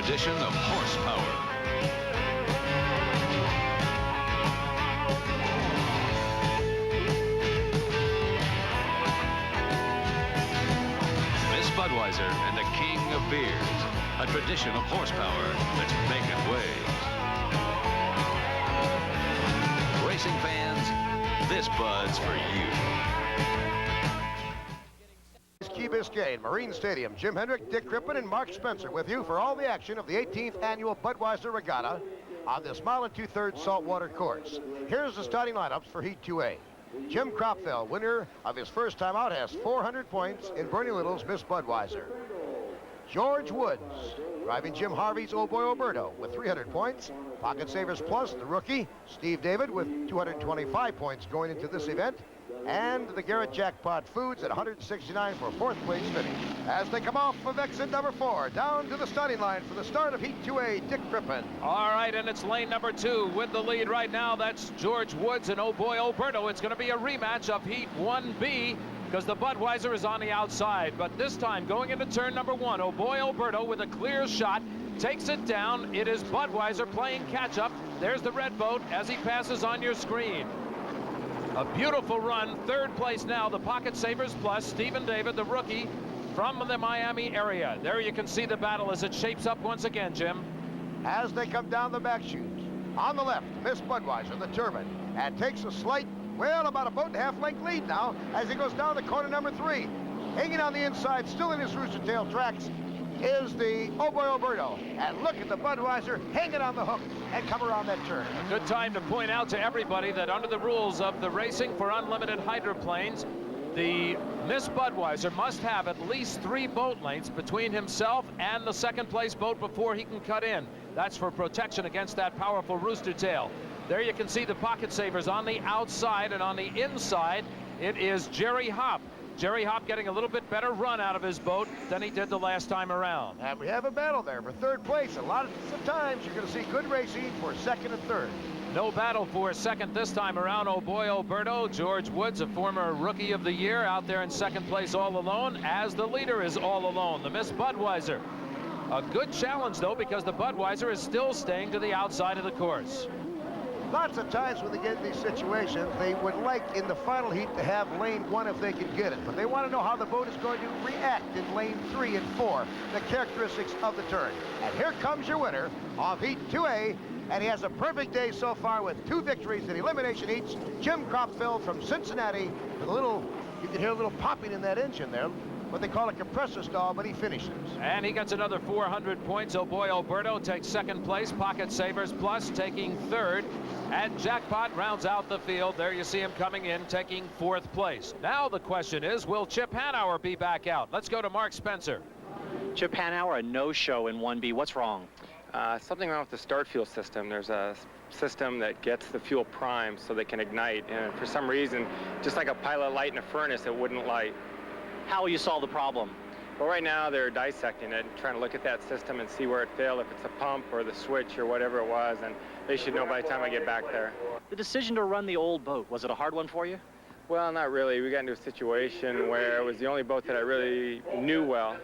tradition of horsepower. Budweiser and the king of beers, a tradition of horsepower that's making waves. Racing fans, this Bud's for you. Key Biscayne, Marine Stadium. Jim Hendrick, Dick Crippen, and Mark Spencer with you for all the action of the 18th annual Budweiser Regatta on this mile and 2/3 saltwater course. Here's the starting lineups for Heat 2A. Jim Kropfeld, winner of his first time out, has 400 points in Bernie Little's Miss Budweiser. George Woods, driving Jim Harvey's Oh Boy Oberto with 300 points. Pocket Savers Plus, the rookie, Steve David with 225 points going into this event. And the Garrett Jackpot Foods at 169 for fourth place finish. As they come off of exit number 4, down to the starting line for the start of Heat 2A, Dick Crippen. All right, and it's lane number 2 with the lead right now. That's George Woods and Oh Boy Oberto. It's going to be a rematch of Heat 1B because the Budweiser is on the outside. But this time, going into turn number 1, Oh Boy Oberto with a clear shot takes it down. It is Budweiser playing catch-up. There's the red boat as he passes on your screen. A beautiful run, third place now, the Pocket Savers Plus, Stephen David, the rookie from the Miami area. There you can see the battle as it shapes up once again, Jim. As they come down the back chutes, on the left, Miss Budweiser, the Turbine, and takes a slight, well, about a 1.5 foot length lead now as he goes down to corner number 3. Hanging on the inside, still in his rooster tail tracks, is the Oh Boy Oberto. And look at the Budweiser hanging on the hook and come around that turn. A good time to point out to everybody that under the rules of the Racing for Unlimited Hydroplanes, the Miss Budweiser must have at least 3 boat lengths between himself and the second place boat before he can cut in. That's for protection against that powerful rooster tail. There you can see the Pocket Savers on the outside, and on the inside it is Jerry Hopp. Jerry Hopp getting a little bit better run out of his boat than he did the last time around. And we have a battle there for third place. A lot of times you're going to see good racing for second and third. No battle for second this time around. Oh Boy Oberto, George Woods, a former Rookie of the Year, out there in second place all alone, as the leader is all alone, the Miss Budweiser. A good challenge, though, because the Budweiser is still staying to the outside of the course. Lots of times when they get in these situations, they would like in the final heat to have lane 1 if they could get it. But they want to know how the boat is going to react in lane 3 and 4, the characteristics of the turn. And here comes your winner of Heat 2A, and he has a perfect day so far with 2 victories in elimination heats. Jim Kropfeld from Cincinnati with a little, you can hear a little popping in that engine there, what they call a compressor stall, but he finishes. And he gets another 400 points. Oh Boy Oberto takes second place. Pocket Savers Plus taking third. And Jackpot rounds out the field. There you see him coming in, taking fourth place. Now the question is, will Chip Hanauer be back out? Let's go to Mark Spencer. Chip Hanauer, a no-show in 1B. What's wrong? Something wrong with the start fuel system. There's a system that gets the fuel primed so they can ignite. And for some reason, just like a pilot light in a furnace, it wouldn't light. How will you solve the problem? Well, right now they're dissecting it and trying to look at that system and see where it failed, if it's a pump or the switch or whatever it was, and they should know by the time I get back there. The decision to run the old boat, was it a hard one for you? Well, not really. We got into a situation where it was the only boat that I really knew well.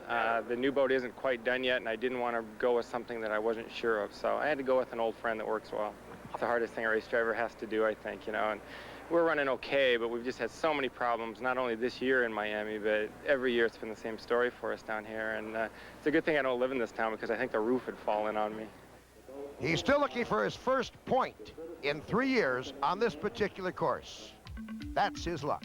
The new boat isn't quite done yet, and I didn't want to go with something that I wasn't sure of, so I had to go with an old friend that works well. It's the hardest thing a race driver has to do, I think, you know. And we're running okay, but we've just had so many problems, not only this year in Miami, but every year it's been the same story for us down here. And it's a good thing I don't live in this town because I think the roof had fallen on me. He's still looking for his first point in 3 years on this particular course. That's his luck.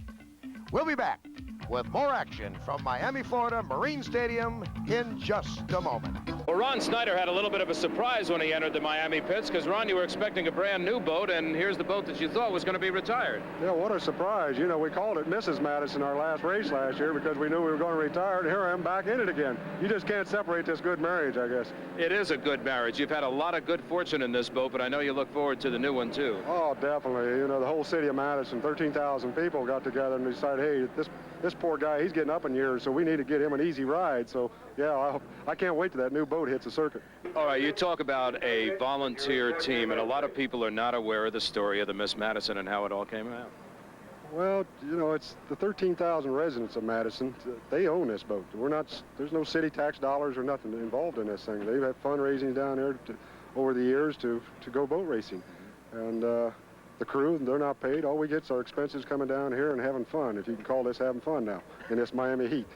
We'll be back with more action from Miami, Florida, Marine Stadium in just a moment. Well, Ron Snyder had a little bit of a surprise when he entered the Miami pits, because, Ron, you were expecting a brand new boat, and here's the boat that you thought was going to be retired. Yeah, what a surprise. You know, we called it Mrs. Madison our last race last year because we knew we were going to retire, and here I am back in it again. You just can't separate this good marriage, I guess. It is a good marriage. You've had a lot of good fortune in this boat, but I know you look forward to the new one, too. Oh, definitely. You know, the whole city of Madison, 13,000 people got together and decided, hey, this poor guy, he's getting up in years, so we need to get him an easy ride. So, yeah, I can't wait till that new boat hits the circuit. All right, you talk about a volunteer team, and a lot of people are not aware of the story of the Miss Madison and how it all came out. Well, you know, it's the 13,000 residents of Madison. They own this boat. We're not. There's no city tax dollars or nothing involved in this thing. They've had fundraising down there over the years to go boat racing, and the crew, they're not paid. All we get is our expenses coming down here and having fun, if you can call this having fun now, in this Miami heat.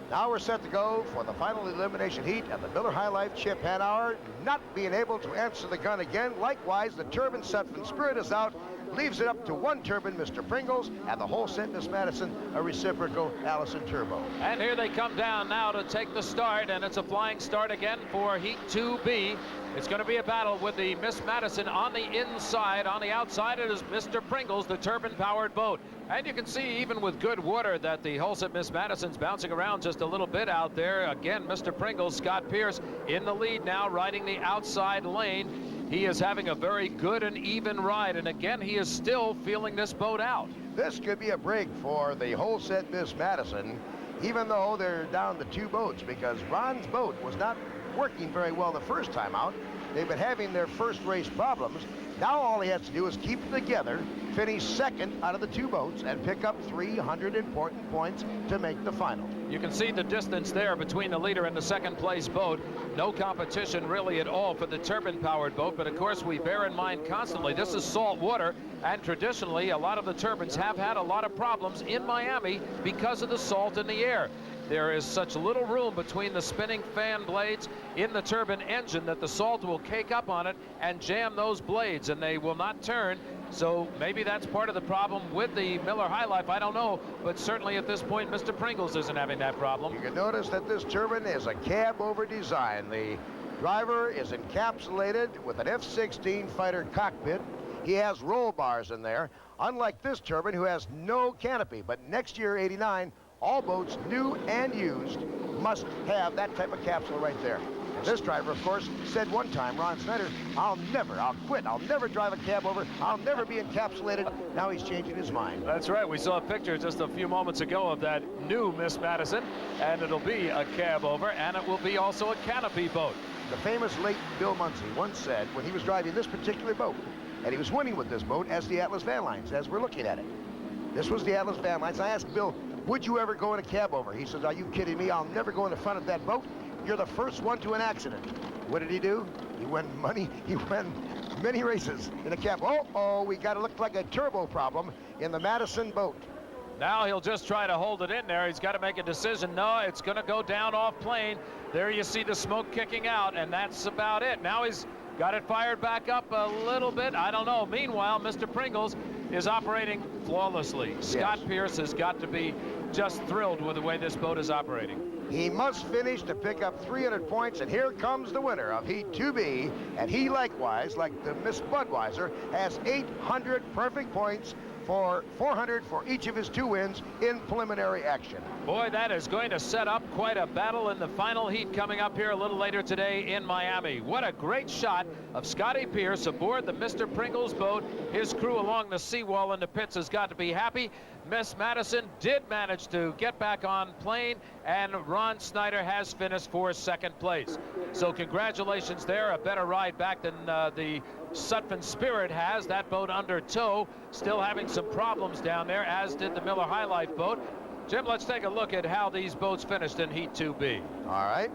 Now we're set to go for the final elimination heat, and the Miller High Life Chip Hanauer not being able to answer the gun again. Likewise, the turbine Sutphen Spirit is out, leaves it up to one turbine, Mr. Pringles, and the whole set, Miss Madison, a reciprocal Allison Turbo. And here they come down now to take the start, and it's a flying start again for Heat 2B. It's going to be a battle with the Miss Madison on the inside. On the outside, it is Mr. Pringles, the turbine-powered boat. And you can see, even with good water, that the Hulset Miss Madison's bouncing around just a little bit out there. Again, Mr. Pringles, Scott Pierce, in the lead now, riding the outside lane. He is having a very good and even ride, and again, he is still feeling this boat out. This could be a break for the whole set, Miss Madison, even though they're down to two boats, because Ron's boat was not working very well the first time out. They've been having their first race problems. Now all he has to do is keep them together, finish second out of the two boats, and pick up 300 important points to make the final. You can see the distance there between the leader and the second place boat. No competition really at all for the turbine-powered boat, but of course we bear in mind constantly this is salt water, and traditionally a lot of the turbines have had a lot of problems in Miami because of the salt in the air. There is such little room between the spinning fan blades in the turbine engine that the salt will cake up on it and jam those blades, and they will not turn. So maybe that's part of the problem with the Miller High Life. I don't know, but certainly at this point, Mr. Pringles isn't having that problem. You can notice that this turbine is a cab-over design. The driver is encapsulated with an F-16 fighter cockpit. He has roll bars in there, unlike this turbine, who has no canopy. But next year, '89, all boats, new and used, must have that type of capsule right there. And this driver, of course, said one time, Ron Snyder, I'll quit. I'll never drive a cab over. I'll never be encapsulated. Now he's changing his mind. That's right. We saw a picture just a few moments ago of that new Miss Madison, and it'll be a cab over, and it will be also a canopy boat. The famous late Bill Munsey once said, when he was driving this particular boat, and he was winning with this boat as the Atlas Van Lines, as we're looking at it. This was the Atlas Van Lines. I asked Bill, would you ever go in a cab over? He says, are you kidding me? I'll never go in the front of that boat. You're the first one to an accident. What did he do? He won money. He won many races in a cab. We got to look like a turbo problem in the Madison boat. Now he'll just try to hold it in there. He's got to make a decision. No, it's going to go down off plane. There you see the smoke kicking out, and that's about it. Now he's got it fired back up a little bit. I don't know. Meanwhile, Mr. Pringles is operating flawlessly. Yes. Scott Pierce has got to be just thrilled with the way this boat is operating. He must finish to pick up 300 points, and here comes the winner of Heat 2B, and he likewise, like the Miss Budweiser, has 800 perfect points for 400 for each of his two wins in preliminary action. Boy, that is going to set up quite a battle in the final heat coming up here a little later today in Miami. What a great shot of Scotty Pierce aboard the Mr. Pringles boat. His crew along the seawall in the pits has got to be happy. Miss Madison did manage to get back on plane, and Ron Snyder has finished for second place. So congratulations there. A better ride back than the Sutphen Spirit has. That boat under tow, still having some problems down there, as did the Miller High Life boat. Jim, let's take a look at how these boats finished in Heat 2B. All right.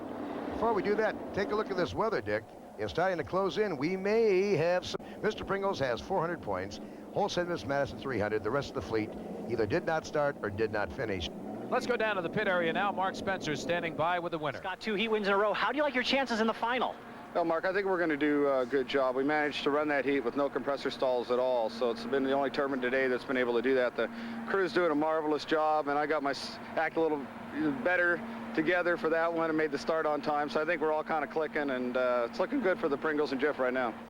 Before we do that, take a look at this weather, Dick. It's starting to close in. We may have some. Mr. Pringles has 400 points. Holstead Miss Madison 300. The rest of the fleet either did not start or did not finish. Let's go down to the pit area now. Mark Spencer standing by with the winner. Scott, 2 heat wins in a row. How do you like your chances in the final? Well, Mark, I think we're going to do a good job. We managed to run that heat with no compressor stalls at all, so it's been the only turbine today that's been able to do that. The crew's doing a marvelous job, and I got my act a little better together for that one and made the start on time, so I think we're all kind of clicking, and it's looking good for the Pringles and Jeff right now.